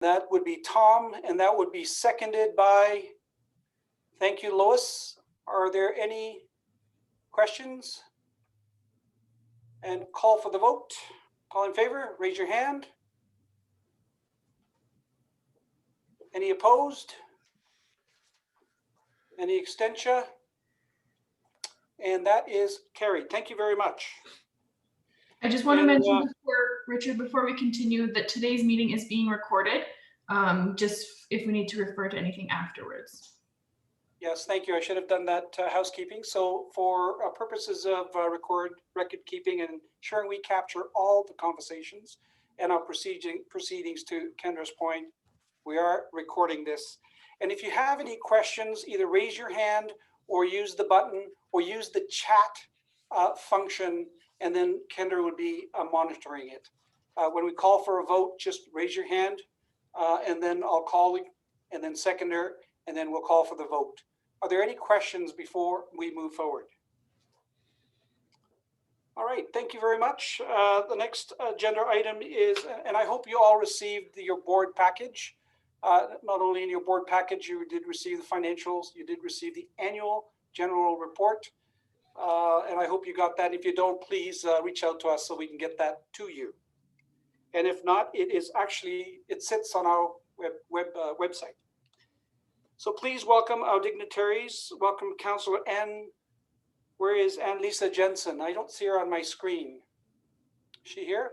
that would be Tom, and that would be seconded by, thank you, Lois. Are there any questions? And call for the vote. All in favor, raise your hand. Any opposed? Any abstention? And that is carried. Thank you very much. I just want to mention before, Richard, before we continue, that today's meeting is being recorded, just if we need to refer to anything afterwards. Yes, thank you. I should have done that housekeeping. So for purposes of record keeping and ensuring we capture all the conversations and our proceedings, to Kendra's point, we are recording this. And if you have any questions, either raise your hand or use the button or use the chat function, and then Kendra would be monitoring it. When we call for a vote, just raise your hand and then I'll call you, and then seconder, and then we'll call for the vote. Are there any questions before we move forward? All right, thank you very much. The next agenda item is, and I hope you all received your board package. Not only in your board package, you did receive the financials, you did receive the annual general report. And I hope you got that. If you don't, please reach out to us so we can get that to you. And if not, it is actually, it sits on our website. So please welcome our dignitaries. Welcome Councillor Ann. Where is Anne-Lisa Jensen? I don't see her on my screen. Is she here?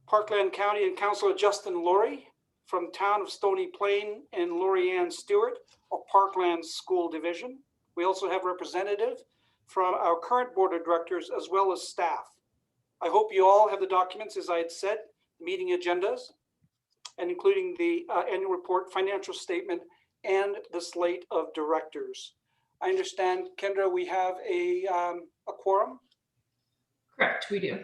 Parkland County and Councillor Justin Laurie from Town of Stony Plain, and Lori Ann Stewart of Parkland School Division. We also have representative from our current board of directors as well as staff. I hope you all have the documents, as I had said, meeting agendas, and including the annual report, financial statement, and the slate of directors. I understand, Kendra, we have a quorum? Correct, we do.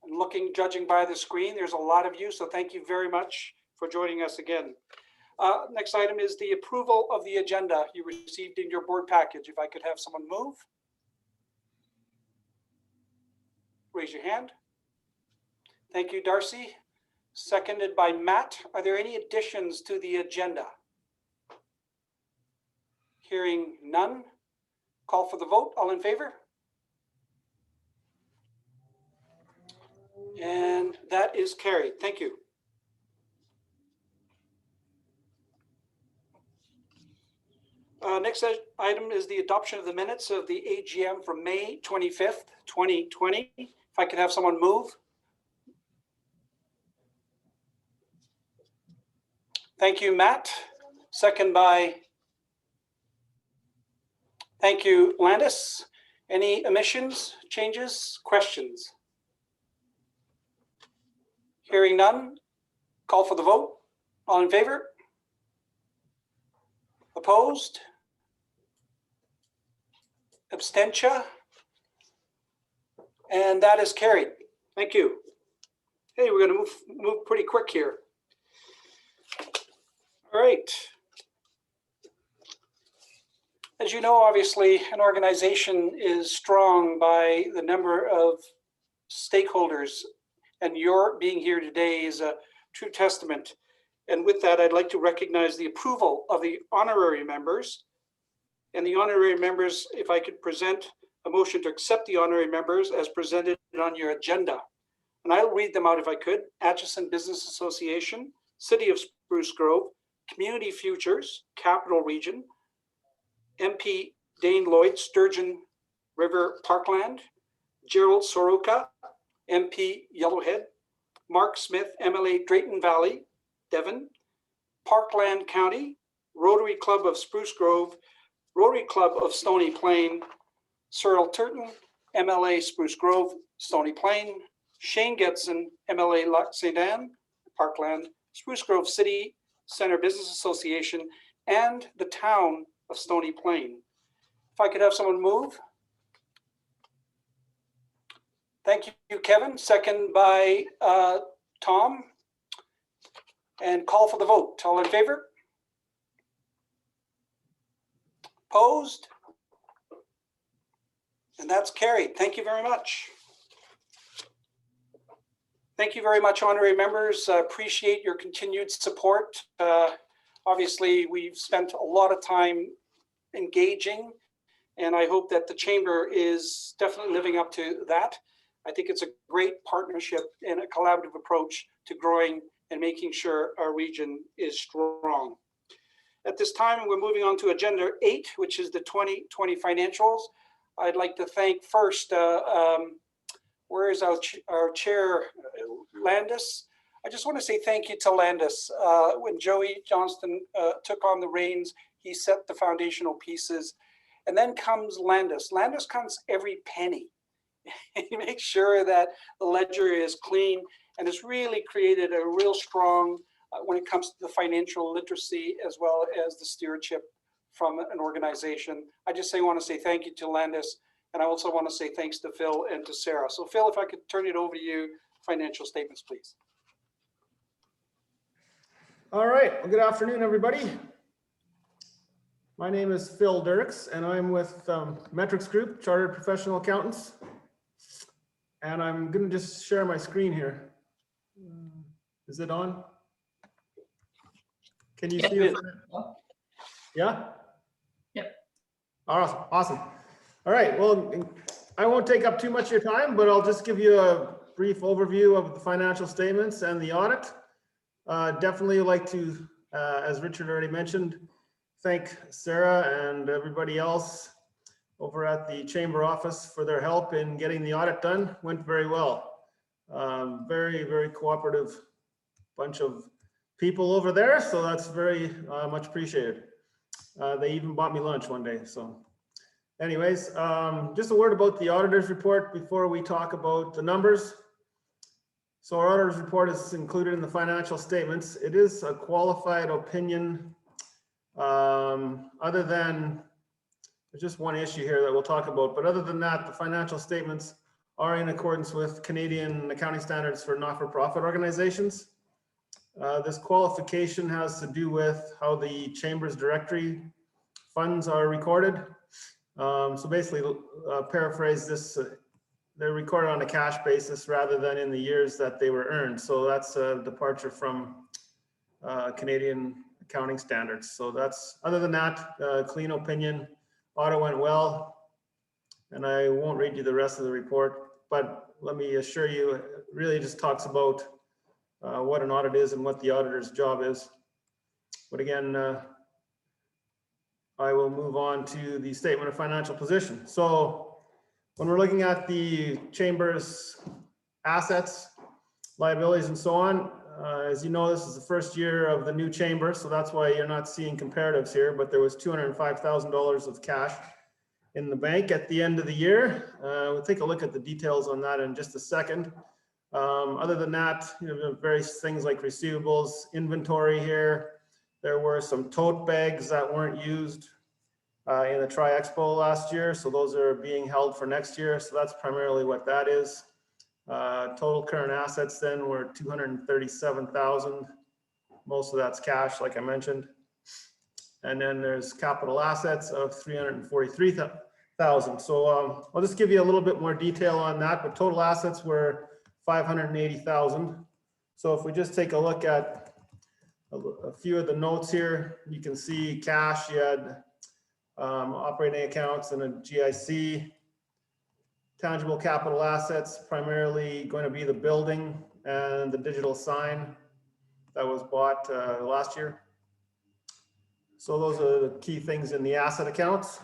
And judging by the screen, there's a lot of you, so thank you very much for joining us again. Next item is the approval of the agenda you received in your board package. If I could have someone move. Raise your hand. Thank you, Darcy. Seconded by Matt. Are there any additions to the agenda? Hearing none. Call for the vote. All in favor? And that is carried. Thank you. Next item is the adoption of the minutes of the AGM from May 25th, 2020. If I could have someone move. Thank you, Matt. Second by, thank you, Landis. Any omissions, changes, questions? Hearing none, call for the vote. All in favor? Opposed? Abstention? And that is carried. Thank you. Hey, we're going to move pretty quick here. All right. As you know, obviously, an organization is strong by the number of stakeholders, and your being here today is a true testament. And with that, I'd like to recognize the approval of the honorary members. And the honorary members, if I could present a motion to accept the honorary members as presented on your agenda. And I'll read them out if I could. Atchison Business Association, City of Spruce Grove, Community Futures, Capital Region, MP Dane Lloyd, Sturgeon River Parkland, Gerald Soroka, MP Yellowhead, Mark Smith, MLA Drayton Valley, Devon, Parkland County, Rotary Club of Spruce Grove, Rotary Club of Stony Plain, Cyril Turton, MLA Spruce Grove, Stony Plain, Shane Getson, MLA Lac St. Anne, Parkland, Spruce Grove City Center Business Association, and the town of Stony Plain. If I could have someone move. Thank you, Kevin. Second by Tom. And call for the vote. All in favor? Opposed? And that's carried. Thank you very much. Thank you very much, honorary members. Appreciate your continued support. Obviously, we've spent a lot of time engaging, and I hope that the Chamber is definitely living up to that. I think it's a great partnership and a collaborative approach to growing and making sure our region is strong. At this time, we're moving on to Agenda 8, which is the 2020 financials. I'd like to thank first, where is our chair, Landis? I just want to say thank you to Landis. When Joey Johnston took on the reins, he set the foundational pieces. And then comes Landis. Landis counts every penny. He makes sure that the ledger is clean, and has really created a real strong, when it comes to the financial literacy as well as the stewardship from an organization. I just want to say thank you to Landis, and I also want to say thanks to Phil and to Sarah. So Phil, if I could turn it over to you, financial statements, please. All right, well, good afternoon, everybody. My name is Phil Dirks, and I'm with Metrics Group, Chartered Professional Accountants. And I'm going to just share my screen here. Is it on? Can you see it? Yeah? Yep. Awesome. All right, well, I won't take up too much of your time, but I'll just give you a brief overview of the financial statements and the audit. Definitely like to, as Richard already mentioned, thank Sarah and everybody else over at the Chamber office for their help in getting the audit done. Went very well. Very, very cooperative bunch of people over there, so that's very much appreciated. They even bought me lunch one day. So anyways, just a word about the auditor's report before we talk about the numbers. So our auditor's report is included in the financial statements. It is a qualified opinion. Other than, there's just one issue here that we'll talk about, but other than that, the financial statements are in accordance with Canadian accounting standards for not-for-profit organizations. This qualification has to do with how the Chamber's directory funds are recorded. So basically, paraphrase this, they're recorded on a cash basis rather than in the years that they were earned. So that's a departure from Canadian accounting standards. So that's, other than that, clean opinion. Audit went well, and I won't read you the rest of the report, but let me assure you, it really just talks about what an audit is and what the auditor's job is. But again, I will move on to the statement of financial position. So when we're looking at the Chamber's assets, liabilities, and so on, as you know, this is the first year of the new Chamber, so that's why you're not seeing comparatives here, but there was $205,000 of cash in the bank at the end of the year. We'll take a look at the details on that in just a second. Other than that, you know, various things like receivables, inventory here. There were some tote bags that weren't used in the Tri-Expo last year, so those are being held for next year. So that's primarily what that is. Total current assets then were $237,000. Most of that's cash, like I mentioned. And then there's capital assets of $343,000. So I'll just give you a little bit more detail on that, but total assets were $580,000. So if we just take a look at a few of the notes here, you can see cash, you had operating accounts and a GIC. Tangible capital assets, primarily going to be the building and the digital sign that was bought last year. So those are the key things in the asset accounts.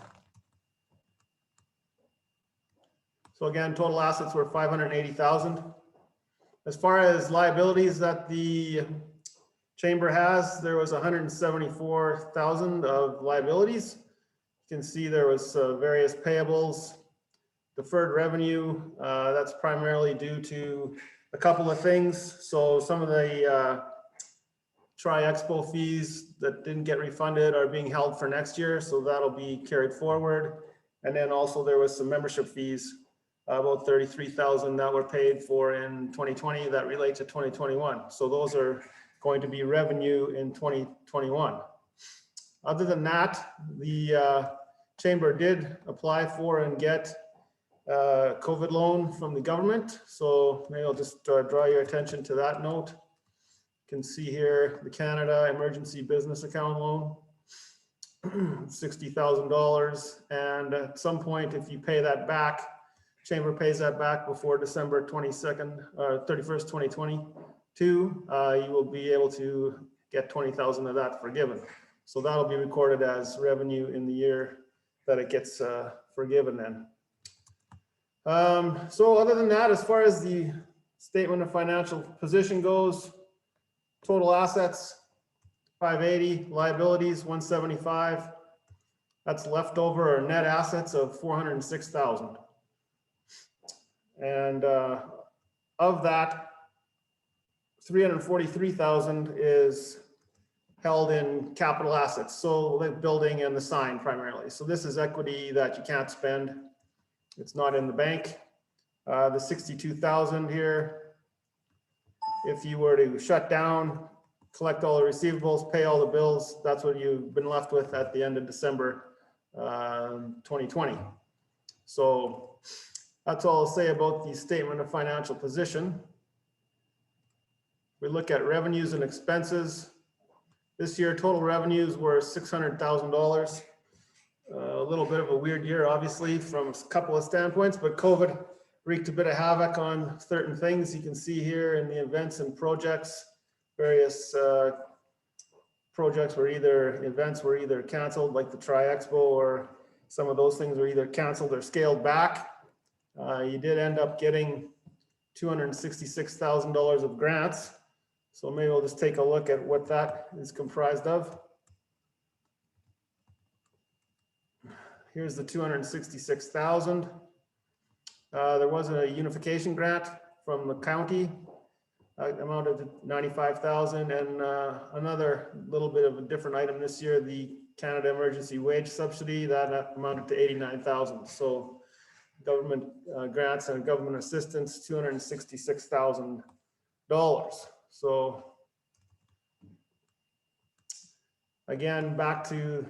So again, total assets were $580,000. As far as liabilities that the Chamber has, there was $174,000 of liabilities. You can see there was various payables, deferred revenue. That's primarily due to a couple of things. So some of the Tri-Expo fees that didn't get refunded are being held for next year, so that'll be carried forward. And then also there was some membership fees, about $33,000 that were paid for in 2020 that relate to 2021. So those are going to be revenue in 2021. Other than that, the Chamber did apply for and get COVID loan from the government. So maybe I'll just draw your attention to that note. You can see here the Canada Emergency Business Account loan, $60,000. And at some point, if you pay that back, Chamber pays that back before December 31st, 2022, you will be able to get 20,000 of that forgiven. So that'll be recorded as revenue in the year that it gets forgiven then. So other than that, as far as the statement of financial position goes, total assets, 580, liabilities, 175. That's leftover or net assets of 406,000. And of that, 343,000 is held in capital assets. So the building and the sign primarily. So this is equity that you can't spend. It's not in the bank. The 62,000 here, if you were to shut down, collect all the receivables, pay all the bills, that's what you've been left with at the end of December 2020. So that's all I'll say about the statement of financial position. We look at revenues and expenses. This year, total revenues were $600,000. A little bit of a weird year, obviously, from a couple of standpoints, but COVID wreaked a bit of havoc on certain things. You can see here in the events and projects, various events were either canceled, like the Tri-Expo, or some of those things were either canceled or scaled back. You did end up getting $266,000 of grants. So maybe we'll just take a look at what that is comprised of. Here's the 266,000. There was a unification grant from the county, amounted to 95,000, and another little bit of a different item this year, the Canada Emergency Wage Subsidy, that amounted to 89,000. So government grants and government assistance, $266,000. So again, back to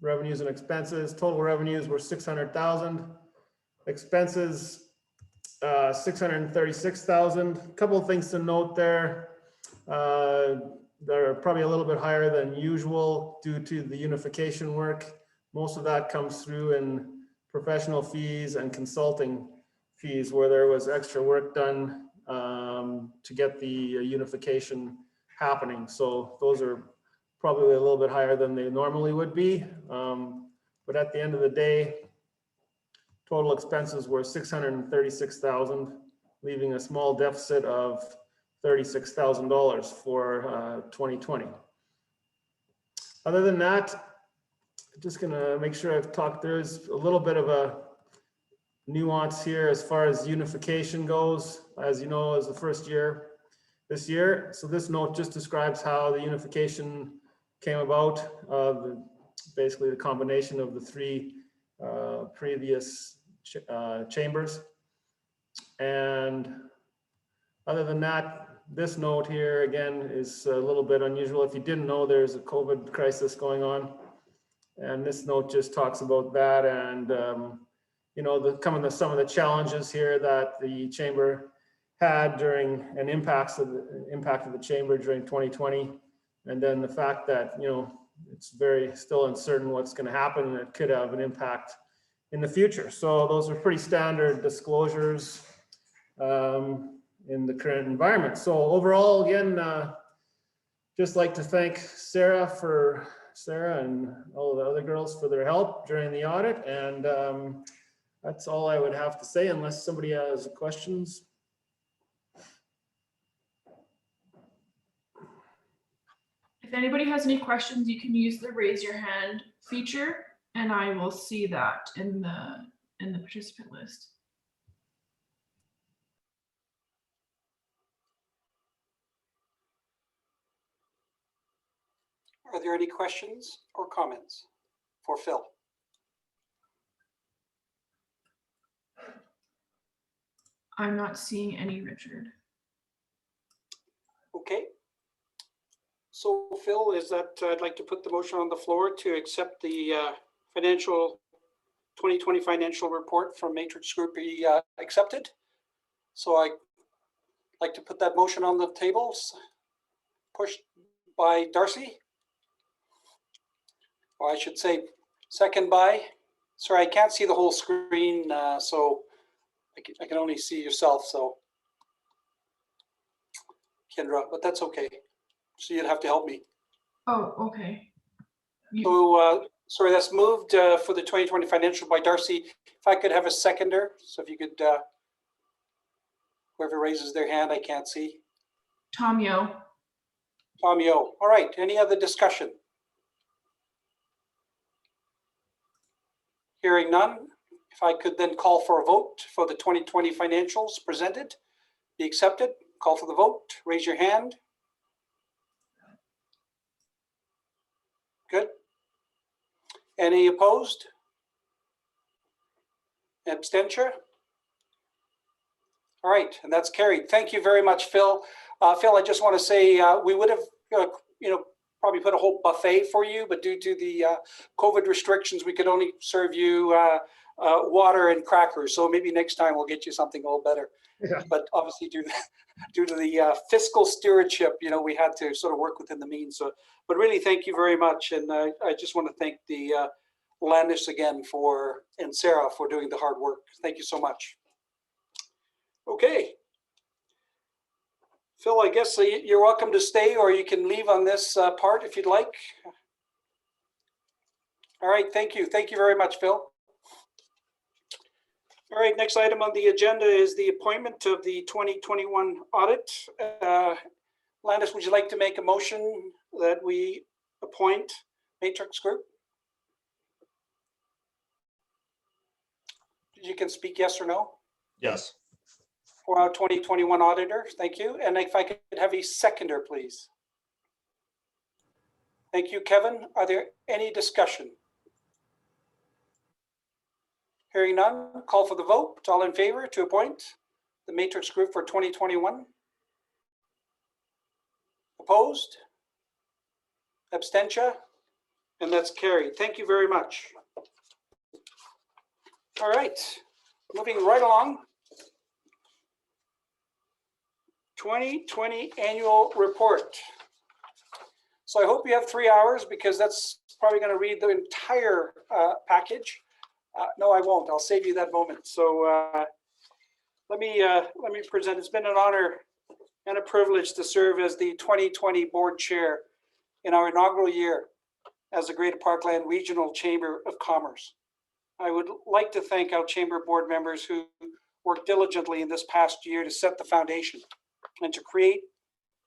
revenues and expenses. Total revenues were 600,000. Expenses, 636,000. A couple of things to note there. They're probably a little bit higher than usual due to the unification work. Most of that comes through in professional fees and consulting fees, where there was extra work done to get the unification happening. So those are probably a little bit higher than they normally would be. But at the end of the day, total expenses were 636,000, leaving a small deficit of $36,000 for 2020. Other than that, I'm just gonna make sure I've talked, there's a little bit of a nuance here as far as unification goes. As you know, is the first year this year. So this note just describes how the unification came about, basically the combination of the three previous chambers. And other than that, this note here again is a little bit unusual. If you didn't know, there's a COVID crisis going on, and this note just talks about that, and you know, some of the challenges here that the chamber had during and impact of the chamber during 2020, and then the fact that, you know, it's very still uncertain what's going to happen, and it could have an impact in the future. So those are pretty standard disclosures in the current environment. So overall, again, just like to thank Sarah and all the other girls for their help during the audit. And that's all I would have to say, unless somebody has questions. If anybody has any questions, you can use the raise your hand feature, and I will see that in the participant list. Are there any questions or comments for Phil? I'm not seeing any, Richard. Okay. So Phil, is that I'd like to put the motion on the floor to accept the financial 2020 financial report from Matrix Group be accepted. So I'd like to put that motion on the tables, pushed by Darcy. Or I should say second by, sorry, I can't see the whole screen, so I can only see yourself, so Kendra, but that's okay. So you'd have to help me. Oh, okay. So, sorry, that's moved for the 2020 financial by Darcy. If I could have a seconder, so if you could, whoever raises their hand, I can't see. Tom Yo. Tom Yo. All right, any other discussion? Hearing none, if I could then call for a vote for the 2020 financials presented, be accepted. Call for the vote, raise your hand. Good. Any opposed? Abstention? All right, and that's carried. Thank you very much, Phil. Phil, I just want to say we would have, probably put a whole buffet for you, but due to the COVID restrictions, we could only serve you water and crackers. So maybe next time we'll get you something a little better. Yeah. But obviously, due to the fiscal stewardship, we had to sort of work within the means. So, but really, thank you very much, and I just want to thank the Landis again and Sarah for doing the hard work. Thank you so much. Okay. Phil, I guess you're welcome to stay, or you can leave on this part if you'd like. All right, thank you. Thank you very much, Phil. All right, next item on the agenda is the appointment of the 2021 audit. Landis, would you like to make a motion that we appoint Matrix Group? You can speak yes or no. Yes. For our 2021 auditor, thank you. And if I could have a seconder, please. Thank you, Kevin. Are there any discussion? Hearing none, call for the vote. All in favor to appoint the Matrix Group for 2021? Opposed? Abstention? And that's carried. Thank you very much. All right, moving right along. 2020 annual report. So I hope you have 3 hours, because that's probably going to read the entire package. No, I won't. I'll save you that moment. So let me present. It's been an honor and a privilege to serve as the 2020 board chair in our inaugural year as the Greater Parkland Regional Chamber of Commerce. I would like to thank our chamber board members who worked diligently in this past year to set the foundation and to create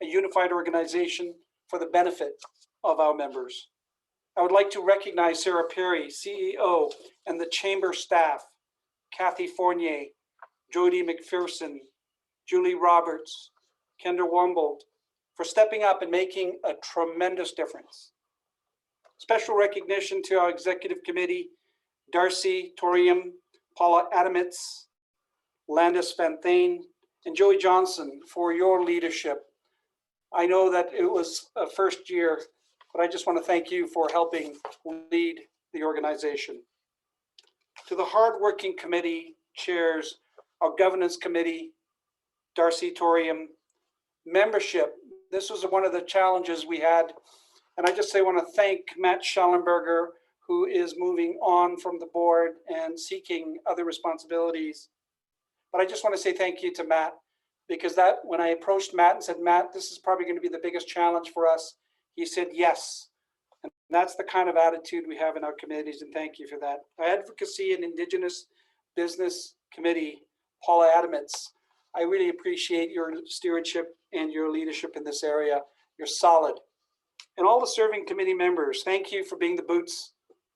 a unified organization for the benefit of our members. I would like to recognize Sarah Perry, CEO, and the chamber staff, Kathy Fournier, Jody McPherson, Julie Roberts, Kendra Wombold, for stepping up and making a tremendous difference. Special recognition to our executive committee, Darcy Torium, Paula Adamitz, Landis Van Thane, and Joey Johnson for your leadership. I know that it was a first year, but I just want to thank you for helping lead the organization. To the hardworking committee chairs, our governance committee, Darcy Torium, membership. This was one of the challenges we had. And I just want to thank Matt Schallenberger, who is moving on from the board and seeking other responsibilities. But I just want to say thank you to Matt, because when I approached Matt and said, Matt, this is probably going to be the biggest challenge for us, he said yes. And that's the kind of attitude we have in our committees, and thank you for that. Our Advocacy and Indigenous Business Committee, Paula Adamitz, I really appreciate your stewardship and your leadership in this area. You're solid. And all the serving committee members, thank you for being the boots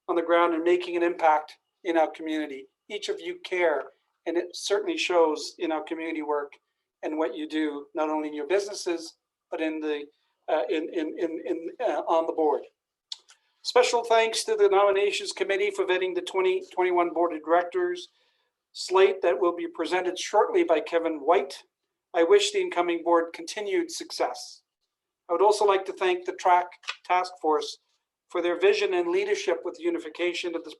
on the ground and making an impact in our community. Each of you care, and it certainly shows in our community work and what you do, not only in your businesses, but in the on the board. Special thanks to the nominations committee for vetting the 2021 board of directors slate that will be presented shortly by Kevin White. I wish the incoming board continued success. I would also like to thank the TRAC task force for their vision and leadership with the unification of the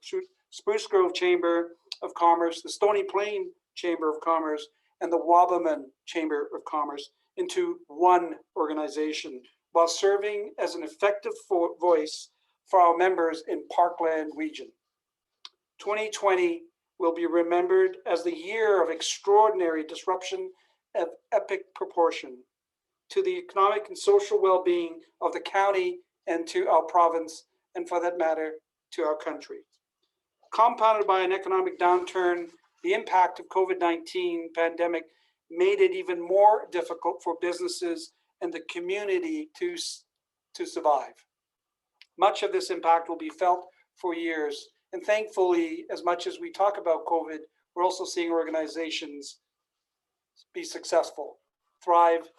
Spruce Grove Chamber of Commerce, the Stony Plain Chamber of Commerce, and the Wabamun Chamber of Commerce into one organization while serving as an effective voice for our members in Parkland region. 2020 will be remembered as the year of extraordinary disruption of epic proportion to the economic and social well-being of the county and to our province, and for that matter, to our country. Compounded by an economic downturn, the impact of COVID-19 pandemic made it even more difficult for businesses and the community to survive. Much of this impact will be felt for years. And thankfully, as much as we talk about COVID, we're also seeing organizations be successful, thrive,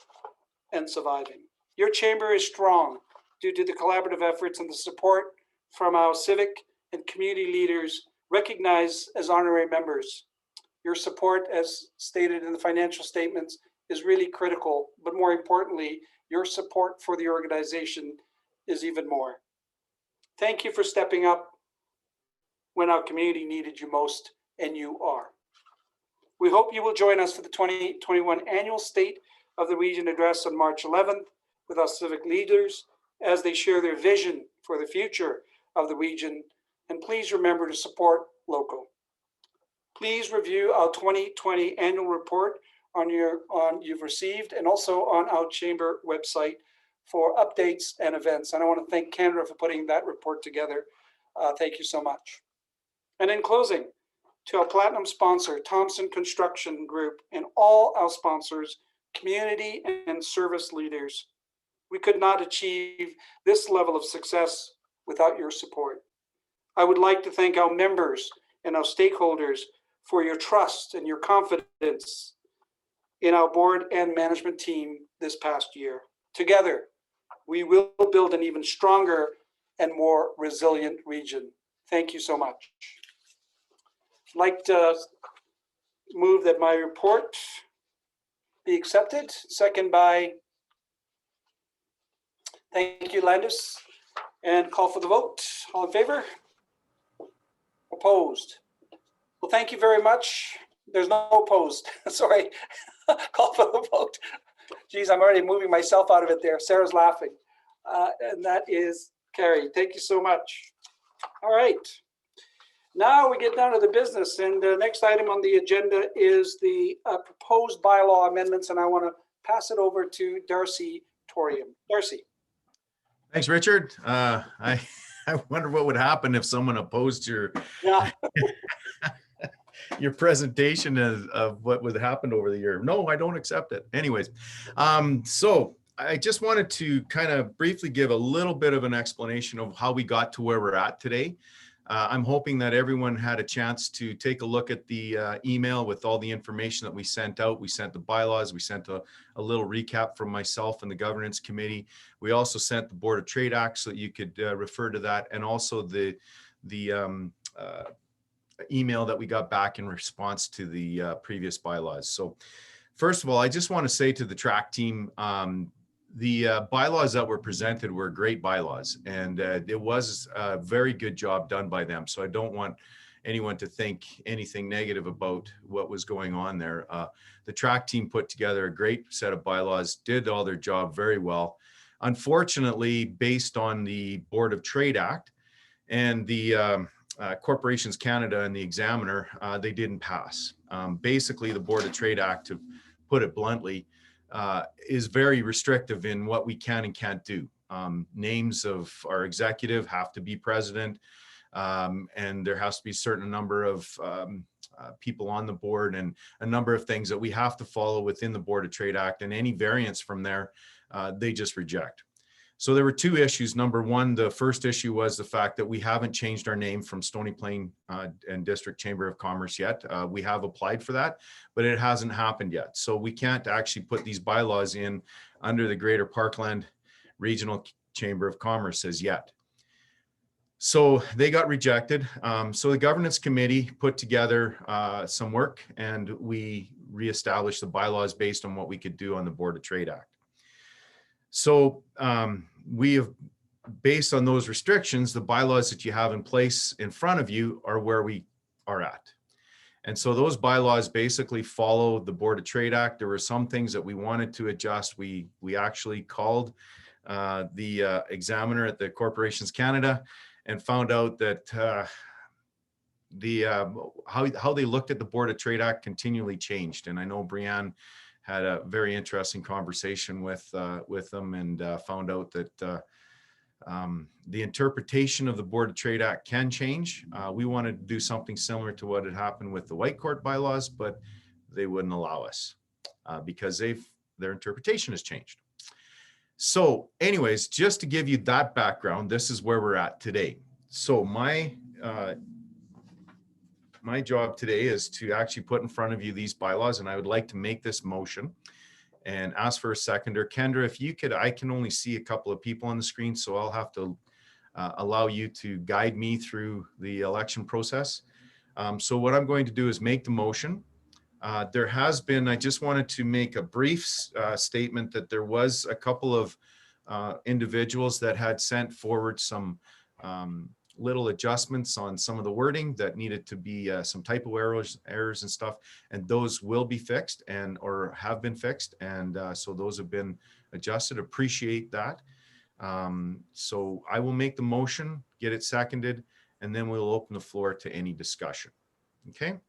and surviving. Your chamber is strong due to the collaborative efforts and the support from our civic and community leaders recognized as honorary members. Your support, as stated in the financial statements, is really critical, but more importantly, your support for the organization is even more. Thank you for stepping up when our community needed you most, and you are. We hope you will join us for the 2021 Annual State of the Region Address on March 11th with our civic leaders as they share their vision for the future of the region. And please remember to support local. Please review our 2020 annual report you've received, and also on our chamber website for updates and events. And I want to thank Canada for putting that report together. Thank you so much. And in closing, to our platinum sponsor, Thompson Construction Group, and all our sponsors, community and service leaders, we could not achieve this level of success without your support. I would like to thank our members and our stakeholders for your trust and your confidence in our board and management team this past year. Together, we will build an even stronger and more resilient region. Thank you so much. I'd like to move that my report be accepted. Second by, thank you, Landis. And call for the vote. All in favor? Opposed? Well, thank you very much. There's no opposed. Sorry. Call for the vote. Geez, I'm already moving myself out of it there. Sarah's laughing. And that is carried. Thank you so much. All right. Now we get down to the business, and the next item on the agenda is the proposed bylaw amendments, and I want to pass it over to Darcy Torium. Darcy. Thanks, Richard. I wonder what would happen if someone opposed your your presentation of what would happen over the year. No, I don't accept it. Anyways, so I just wanted to kind of briefly give a little bit of an explanation of how we got to where we're at today. I'm hoping that everyone had a chance to take a look at the email with all the information that we sent out. We sent the bylaws, we sent a little recap from myself and the governance committee. We also sent the Board of Trade Act so that you could refer to that, and also the email that we got back in response to the previous bylaws. So first of all, I just want to say to the track team, the bylaws that were presented were great bylaws, and it was a very good job done by them. So I don't want anyone to think anything negative about what was going on there. The track team put together a great set of bylaws, did all their job very well. Unfortunately, based on the Board of Trade Act and the Corporations Canada and the Examiner, they didn't pass. Basically, the Board of Trade Act, to put it bluntly, is very restrictive in what we can and can't do. Names of our executive have to be president, and there has to be a certain number of people on the board, and a number of things that we have to follow within the Board of Trade Act, and any variance from there, they just reject. So there were two issues. Number one, the first issue was the fact that we haven't changed our name from Stony Plain and District Chamber of Commerce yet. We have applied for that, but it hasn't happened yet. So we can't actually put these bylaws in under the Greater Parkland Regional Chamber of Commerce as yet. So they got rejected. So the governance committee put together some work, and we reestablished the bylaws based on what we could do on the Board of Trade Act. So we have based on those restrictions, the bylaws that you have in place in front of you are where we are at. And so those bylaws basically follow the Board of Trade Act. There were some things that we wanted to adjust. We actually called the examiner at the Corporations Canada and found out that how they looked at the Board of Trade Act continually changed. And I know Brianne had a very interesting conversation with them and found out that the interpretation of the Board of Trade Act can change. We wanted to do something similar to what had happened with the White Court bylaws, but they wouldn't allow us because their interpretation has changed. So anyways, just to give you that background, this is where we're at today. So my job today is to actually put in front of you these bylaws, and I would like to make this motion and ask for a seconder. Kendra, if you could, I can only see a couple of people on the screen, so I'll have to allow you to guide me through the election process. So what I'm going to do is make the motion. There has been, I just wanted to make a brief statement that there was a couple of individuals that had sent forward some little adjustments on some of the wording that needed to be some typo errors and stuff, and those will be fixed or have been fixed, and so those have been adjusted. Appreciate that. So I will make the motion, get it seconded, and then we'll open the floor to any discussion. Okay,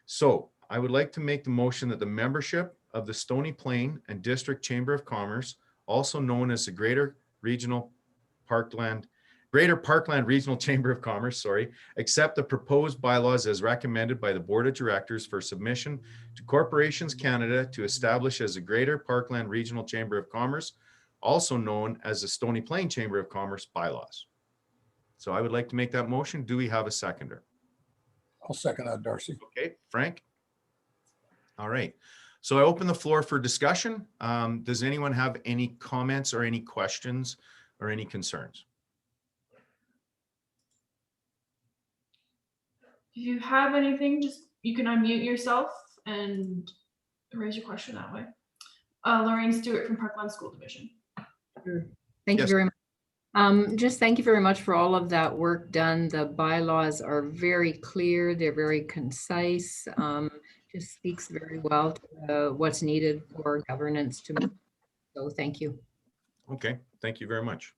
so I would like to make the motion that the membership of the Stony Plain and District Chamber of Commerce, also known as the Greater Parkland Regional Chamber of Commerce, accept the proposed bylaws as recommended by the Board of Directors for submission to Corporations Canada to establish as the Greater Parkland Regional Chamber of Commerce, also known as the Stony Plain Chamber of Commerce bylaws. So I would like to make that motion. Do we have a seconder? I'll second that, Darcy. Okay, Frank? All right. So I open the floor for discussion. Does anyone have any comments or any questions or any concerns? If you have anything, you can unmute yourself and raise your question that way. Lorraine Stewart from Parkland School Division. Sure. Thank Yes. you very much. Just thank you very much for all of that work done. The bylaws are very clear. They're very concise. Just speaks very well to what's needed for governance to move. So thank you. Okay, thank you very much.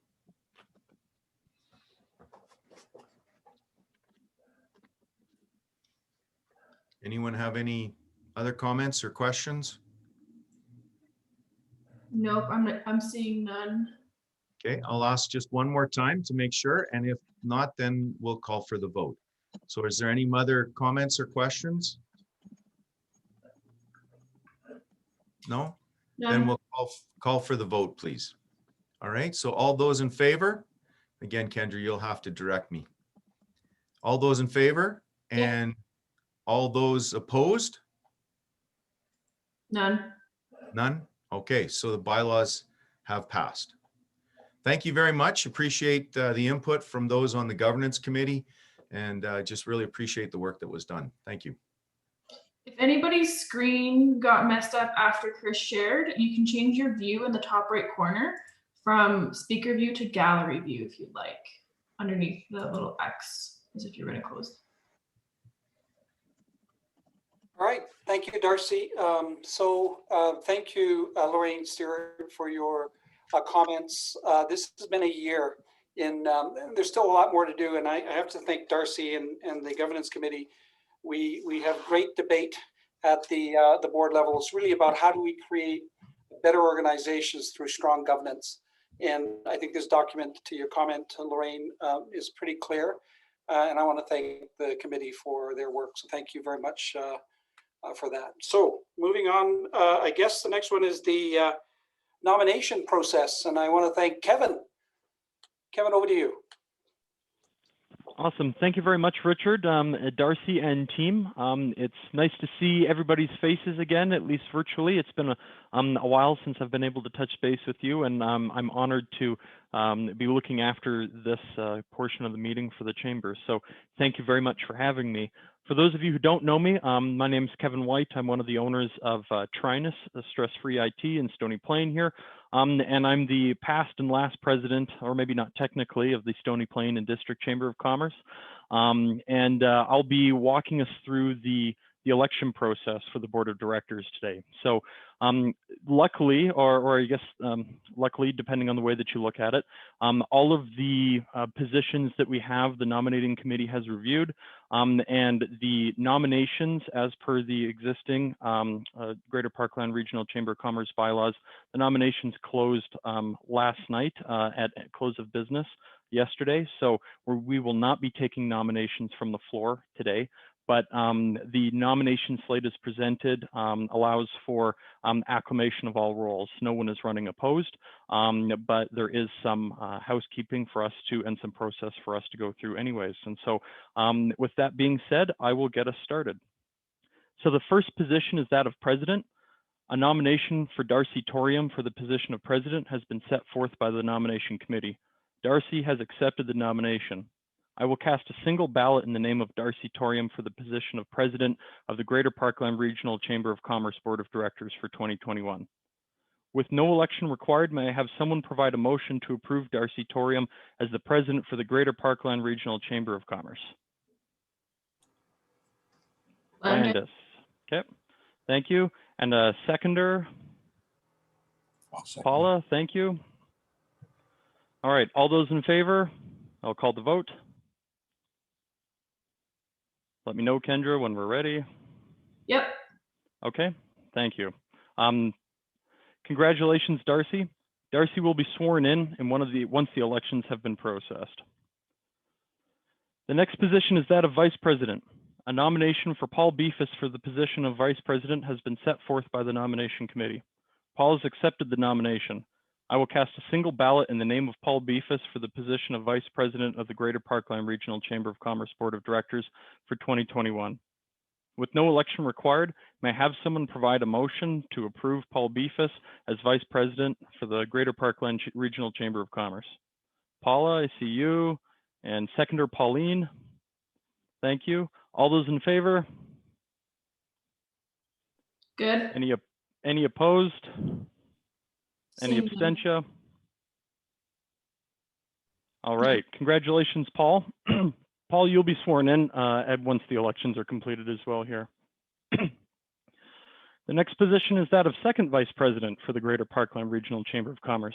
Anyone have any other comments or questions? Nope, I'm seeing none. Okay, I'll ask just one more time to make sure, and if not, then we'll call for the vote. So is there any other comments or questions? No? Then None. we'll call for the vote, please. All right, so all those in favor, again, Kendra, you'll have to direct me. All those in favor and all those opposed? None. None? Okay, so the bylaws have passed. Thank you very much. Appreciate the input from those on the governance committee, and just really appreciate the work that was done. Thank you. If anybody's screen got messed up after Chris shared, you can change your view in the top right corner from speaker view to gallery view if you'd like, underneath the little X, as if you're going to close. All right, thank you, Darcy. Thank you, Lorraine Stewart, for your comments. This has been a year there's still a lot more to do, and I have to thank Darcy and the governance committee. We have great debate at the board level. It's really about how do we create better organizations through strong governance. And I think this document, to your comment, Lorraine, is pretty clear. And I want to thank the committee for their work. So thank you very much for that. So moving on, I guess the next one is the nomination process. And I want to thank Kevin. Kevin, over to you. Awesome. Thank you very much, Richard, Darcy, and team. It's nice to see everybody's faces again, at least virtually. It's been a while since I've been able to touch base with you, and I'm honored to be looking after this portion of the meeting for the chamber. So thank you very much for having me. For those of you who don't know me, my name is Kevin White. I'm one of the owners of Trinus, Stress-Free IT in Stony Plain here. And I'm the past and last president, or maybe not technically, of the Stony Plain and District Chamber of Commerce. I'll be walking us through the election process for the board of directors today. So luckily, or I guess luckily, depending on the way that you look at it, all of the positions that we have, the nominating committee has reviewed, and the nominations as per the existing Greater Parkland Regional Chamber of Commerce bylaws, the nominations closed last night at close of business yesterday. So we will not be taking nominations from the floor today. But the nomination slate as presented allows for acclamation of all roles. No one is running opposed, but there is some housekeeping for us to, and some process for us to go through anyways. And so with that being said, I will get us started. So the first position is that of president. A nomination for Darcy Torium for the position of president has been set forth by the nomination committee. Darcy has accepted the nomination. I will cast a single ballot in the name of Darcy Torium for the position of President of the Greater Parkland Regional Chamber of Commerce Board of Directors for 2021. With no election required, may I have someone provide a motion to approve Darcy Torium as the President for the Greater Parkland Regional Chamber of Commerce? Landis. Okay, thank you. And a seconder? I'll second Paula, thank you. All right, all those in favor? I'll call the vote. Let me know, Kendra, when we're ready. Yep. Okay, thank you. Congratulations, Darcy. Darcy will be sworn in once the elections have been processed. The next position is that of Vice President. A nomination for Paul Beefus for the position of Vice President has been set forth by the nomination committee. Paul has accepted the nomination. I will cast a single ballot in the name of Paul Beefus for the position of Vice President of the Greater Parkland Regional Chamber of Commerce Board of Directors for 2021. With no election required, may I have someone provide a motion to approve Paul Beefus as Vice President for the Greater Parkland Regional Chamber of Commerce? Paula, I see you, and seconder Pauline. Thank you. All those in favor? Good. Any opposed? Any Same. abstention? All right, congratulations, Paul. Paul, you'll be sworn in once the elections are completed as well here. The next position is that of second vice president for the Greater Parkland Regional Chamber of Commerce.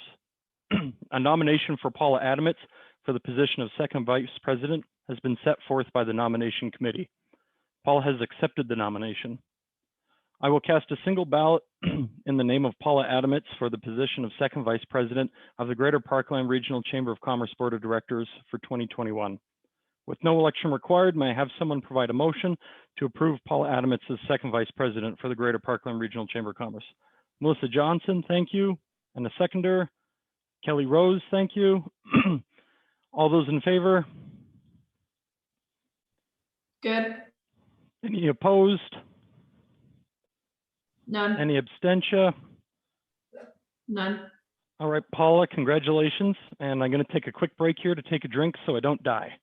A nomination for Paula Adamitz for the position of second vice president has been set forth by the nomination committee. Paula has accepted the nomination. I will cast a single ballot in the name of Paula Adamitz for the position of second vice president of the Greater Parkland Regional Chamber of Commerce Board of Directors for 2021. With no election required, may I have someone provide a motion to approve Paula Adamitz as second vice president for the Greater Parkland Regional Chamber of Commerce? Melissa Johnson, thank you. And a seconder, Kelly Rose, thank you. All those in favor? Good. Any opposed? None. Any abstention? None. All right, Paula, congratulations. And I'm going to take a quick break here to take a drink so I don't die.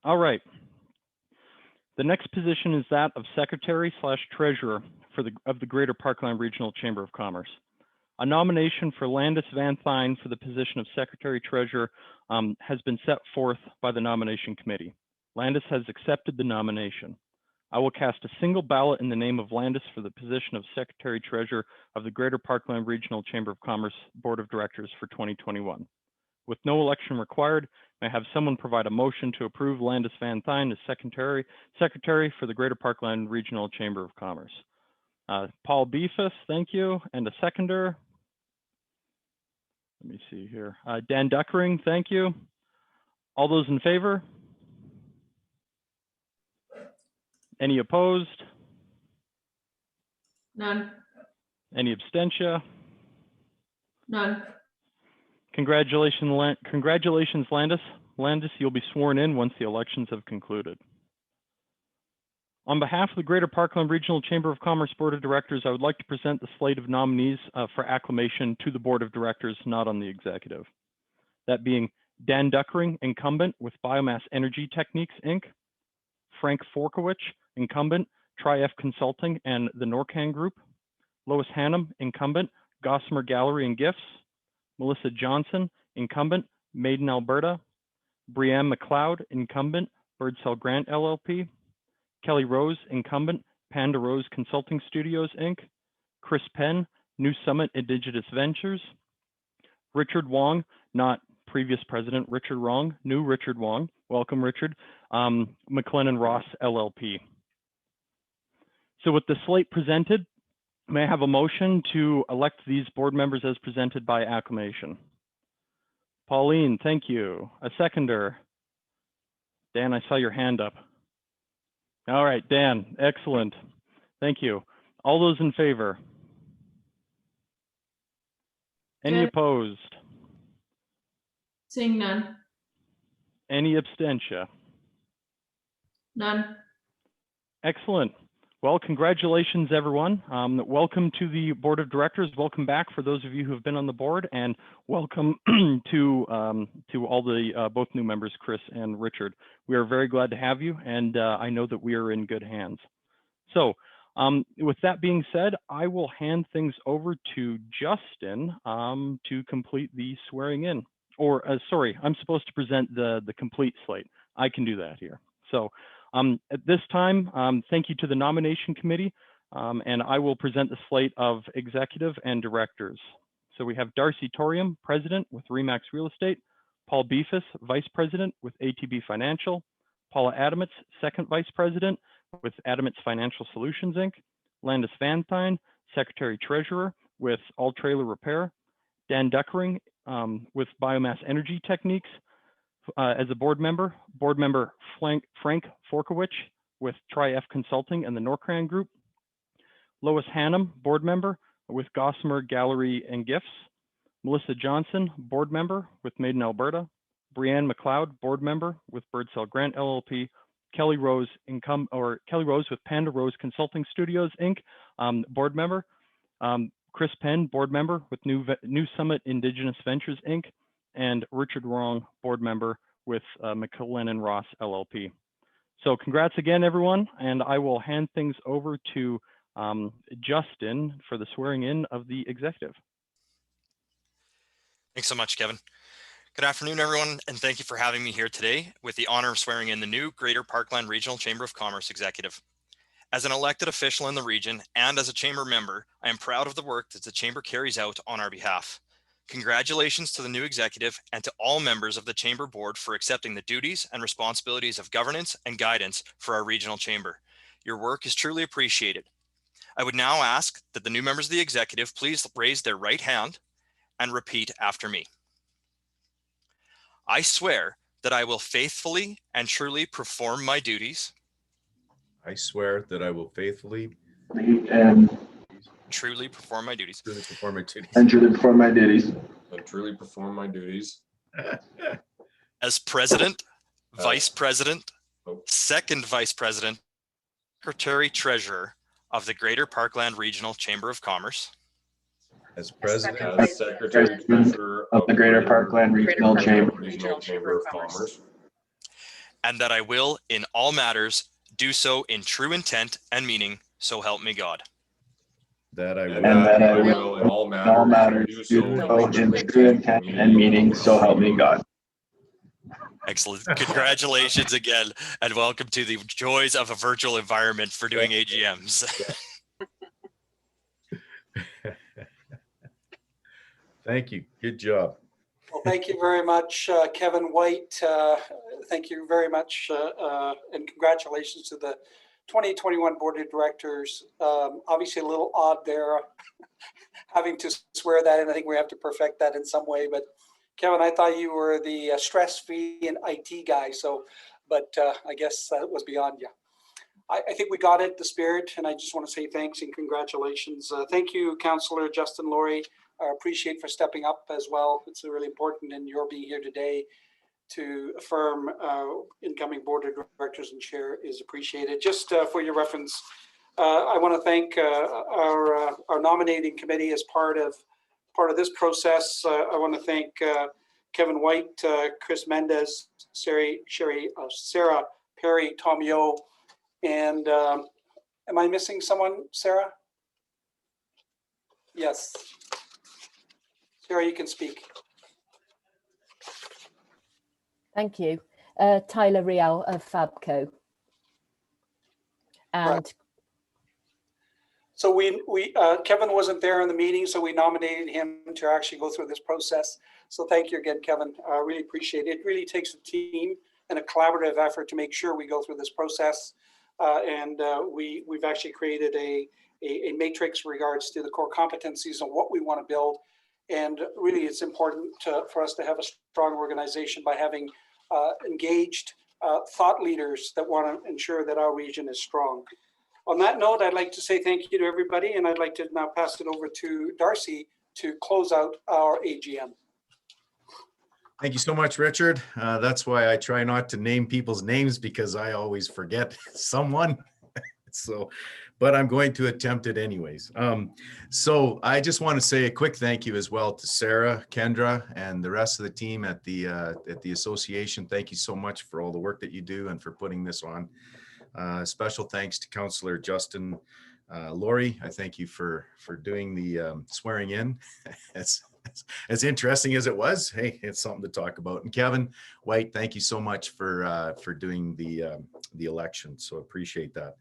All right. The next position is that of secretary/treasurer of the Greater Parkland Regional Chamber of Commerce. A nomination for Landis Van Thyn for the position of secretary-treasurer has been set forth by the nomination committee. Landis has accepted the nomination. I will cast a single ballot in the name of Landis for the position of secretary-treasurer of the Greater Parkland Regional Chamber of Commerce Board of Directors for 2021. With no election required, may I have someone provide a motion to approve Landis Van Thyn as secretary for the Greater Parkland Regional Chamber of Commerce? Paul Beefus, thank you, and a seconder. Let me see here. Dan Duckering, thank you. All those in favor? Any opposed? None. Any abstention? None. Congratulations, Landis. Landis, you'll be sworn in once the elections have concluded. On behalf of the Greater Parkland Regional Chamber of Commerce Board of Directors, I would like to present the slate of nominees for acclamation to the Board of Directors, not on the executive. That being Dan Duckering, incumbent with Biomass Energy Techniques, Inc. Frank Forkowicz, incumbent, Tri-F Consulting and the Norcan Group. Lois Hannum, incumbent, Gossamer Gallery and Gifts. Melissa Johnson, incumbent, Maiden Alberta. Brianne McLeod, incumbent, Birdsell Grant LLP. Kelly Rose, incumbent, Panda Rose Consulting Studios, Inc. Chris Penn, New Summit Indigenous Ventures. Richard Wong, not previous president Richard Wong, new Richard Wong. Welcome, Richard. McLennan Ross LLP. So with the slate presented, may I have a motion to elect these board members as presented by acclamation? Pauline, thank you. A seconder. Dan, I saw your hand up. All right, Dan, excellent. Thank you. All those in favor? Any Good. opposed? Seeing none. Any abstention? None. Excellent. Well, congratulations, everyone. Welcome to the board of directors. Welcome back for those of you who have been on the board, and welcome to all the both new members, Chris and Richard. We are very glad to have you, and I know that we are in good hands. So, with that being said, I will hand things over to Justin to complete the swearing in. Or sorry, I'm supposed to present the complete slate. I can do that here. So. At this time, thank you to the nomination committee, and I will present the slate of executive and directors. So we have Darcy Torium, president with Remax Real Estate, Paul Beefus, vice president with ATB Financial, Paula Adamitz, second vice president with Adamitz Financial Solutions, Inc., Landis Van Thyn, secretary treasurer with All Trailer Repair, Dan Duckering with Biomass Energy Techniques, as a board member Frank Forkowicz with Tri-F Consulting and the Norcan Group. Lois Hannum, board member with Gossamer Gallery and Gifts. Melissa Johnson, board member with Maiden Alberta. Brianne McLeod, board member with Birdsell Grant LLP. Kelly Rose with Panda Rose Consulting Studios, Inc., board member. Chris Penn, board member with New Summit Indigenous Ventures, Inc., and Richard Wong, board member with McLennan Ross LLP. So congrats again, everyone, and I will hand things over to Justin for the swearing in of the executive. Thanks so much, Kevin. Good afternoon, everyone, and thank you for having me here today with the honor of swearing in the new Greater Parkland Regional Chamber of Commerce executive. As an elected official in the region and as a chamber member, I am proud of the work that the chamber carries out on our behalf. Congratulations to the new executive and to all members of the chamber board for accepting the duties and responsibilities of governance and guidance for our regional chamber. Your work is truly appreciated. I would now ask that the new members of the executive please raise their right hand and repeat after me. I swear that I will faithfully and truly perform my duties. I swear that I will faithfully and truly perform my duties. truly perform my duties. and truly perform my duties And truly perform my duties As president, vice president, oh. second vice president, secretary treasurer of the Greater Parkland Regional Chamber of Commerce. As president as secretary treasurer of the Greater Parkland Regional Chamber. Regional Chamber of Commerce. And that I will, in all matters, do so in true intent and meaning, so help me God. that I And will, that I will in all matters do do so in true intent and meaning, so help me God. Excellent. Congratulations again, and welcome to the joys of a virtual environment for doing AGMs. Thank you. Good job. Well, thank you very much, Kevin White. Thank you very much, and congratulations to the 2021 Board of Directors. Obviously a little odd there, having to swear that in. I think we have to perfect that in some way. But Kevin, I thought you were the stress-free and IT guy, but I guess that was beyond you. I think we got it, the spirit, and I just want to say thanks and congratulations. Thank you, Councillor Justin Laurie. I appreciate for stepping up as well. It's really important, and your being here today to affirm incoming board of directors and chair is appreciated. Just for your reference, I want to thank our nominating committee as part of this process. I want to thank Kevin White, Chris Mendez, Sarah Perry, Tom Yo, and am I missing someone, Sarah? Yes. Sarah, you can speak. Thank you. Tyler Riel of Fabco. And Right. So Kevin wasn't there in the meeting, so we nominated him to actually go through this process. So thank you again, Kevin. I really appreciate it. It really takes a team and a collaborative effort to make sure we go through this process. We've actually created a matrix regards to the core competencies and what we want to build. And really, it's important for us to have a strong organization by having engaged thought leaders that want to ensure that our region is strong. On that note, I'd like to say thank you to everybody, and I'd like to now pass it over to Darcy to close out our AGM. Thank you so much, Richard. That's why I try not to name people's names, because I always forget someone. But I'm going to attempt it anyways. So I just want to say a quick thank you as well to Sarah, Kendra, and the rest of the team at the association. Thank you so much for all the work that you do and for putting this on. Special thanks to Councillor Justin Laurie. I thank you for doing the swearing in. As interesting as it was, hey, it's something to talk about. And Kevin White, thank you so much for doing the election. So appreciate that.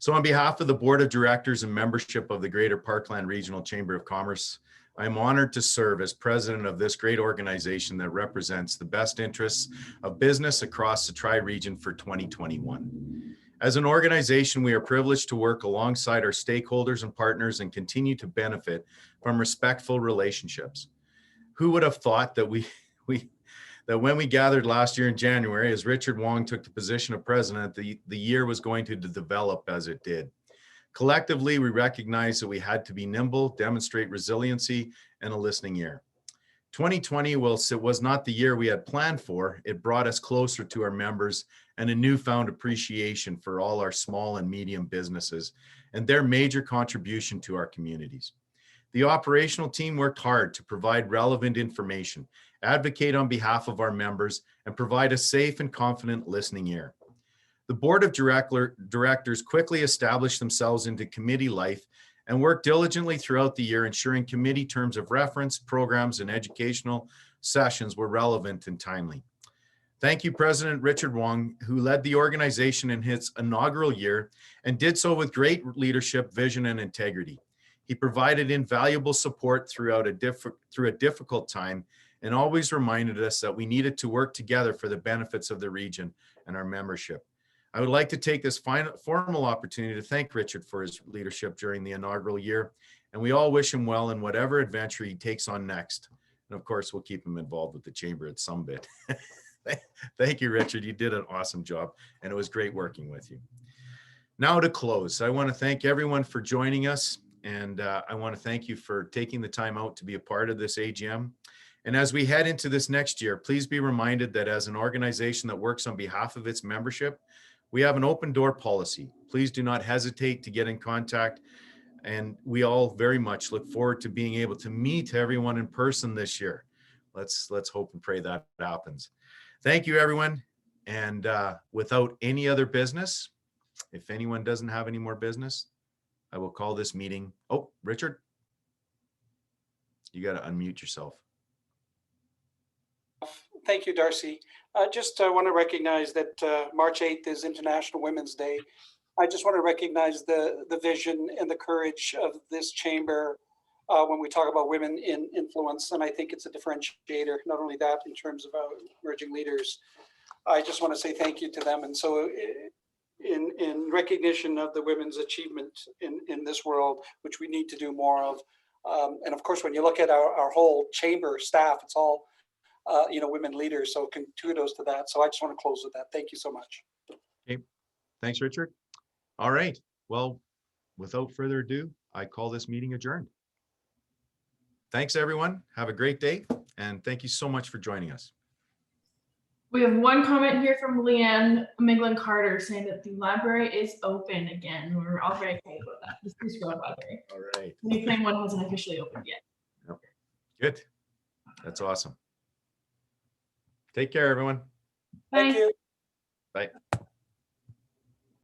So on behalf of the Board of Directors and membership of the Greater Parkland Regional Chamber of Commerce, I'm honored to serve as president of this great organization that represents the best interests of business across the Tri-Region for 2021. As an organization, we are privileged to work alongside our stakeholders and partners and continue to benefit from respectful relationships. Who would have thought that that when we gathered last year in January, as Richard Wong took the position of president, the year was going to develop as it did. Collectively, we recognized that we had to be nimble, demonstrate resiliency, and a listening ear. 2020 was not the year we had planned for. It brought us closer to our members and a newfound appreciation for all our small and medium businesses and their major contribution to our communities. The operational team worked hard to provide relevant information, advocate on behalf of our members, and provide a safe and confident listening ear. The board of directors quickly established themselves into committee life and worked diligently throughout the year, ensuring committee terms of reference, programs, and educational sessions were relevant and timely. Thank you, President Richard Wong, who led the organization in his inaugural year and did so with great leadership, vision, and integrity. He provided invaluable support through a difficult time and always reminded us that we needed to work together for the benefits of the region and our membership. I would like to take this formal opportunity to thank Richard for his leadership during the inaugural year, and we all wish him well in whatever adventure he takes on next. And of course, we'll keep him involved with the chamber at some bit. Thank you, Richard. You did an awesome job, and it was great working with you. Now to close, I want to thank everyone for joining us, and I want to thank you for taking the time out to be a part of this AGM. And as we head into this next year, please be reminded that as an organization that works on behalf of its membership, we have an open door policy. Please do not hesitate to get in contact. And we all very much look forward to being able to meet everyone in person this year. Let's hope and pray that happens. Thank you, everyone. And without any other business, if anyone doesn't have any more business, I will call this meeting. Oh, Richard, you got to unmute yourself. Thank you, Darcy. Just want to recognize that March 8th is International Women's Day. I just want to recognize the vision and the courage of this chamber when we talk about women in influence. And I think it's a differentiator, not only that, in terms of our emerging leaders. I just want to say thank you to them. And so in recognition of the women's achievement in this world, which we need to do more of. And of course, when you look at our whole chamber staff, it's all women leaders. So kudos to that. So I just want to close with that. Thank you so much. Okay. Thanks, Richard. All right. Well, without further ado, I call this meeting adjourned. Thanks, everyone. Have a great day. And thank you so much for joining us. We have one comment here from Leanne Miglin Carter saying that the library is open again. We're all very excited about that. The Spruce Grove Library. All right. The Plain one hasn't officially opened yet. Okay. Good. That's awesome. Take care, everyone. Thank Bye. you. Bye.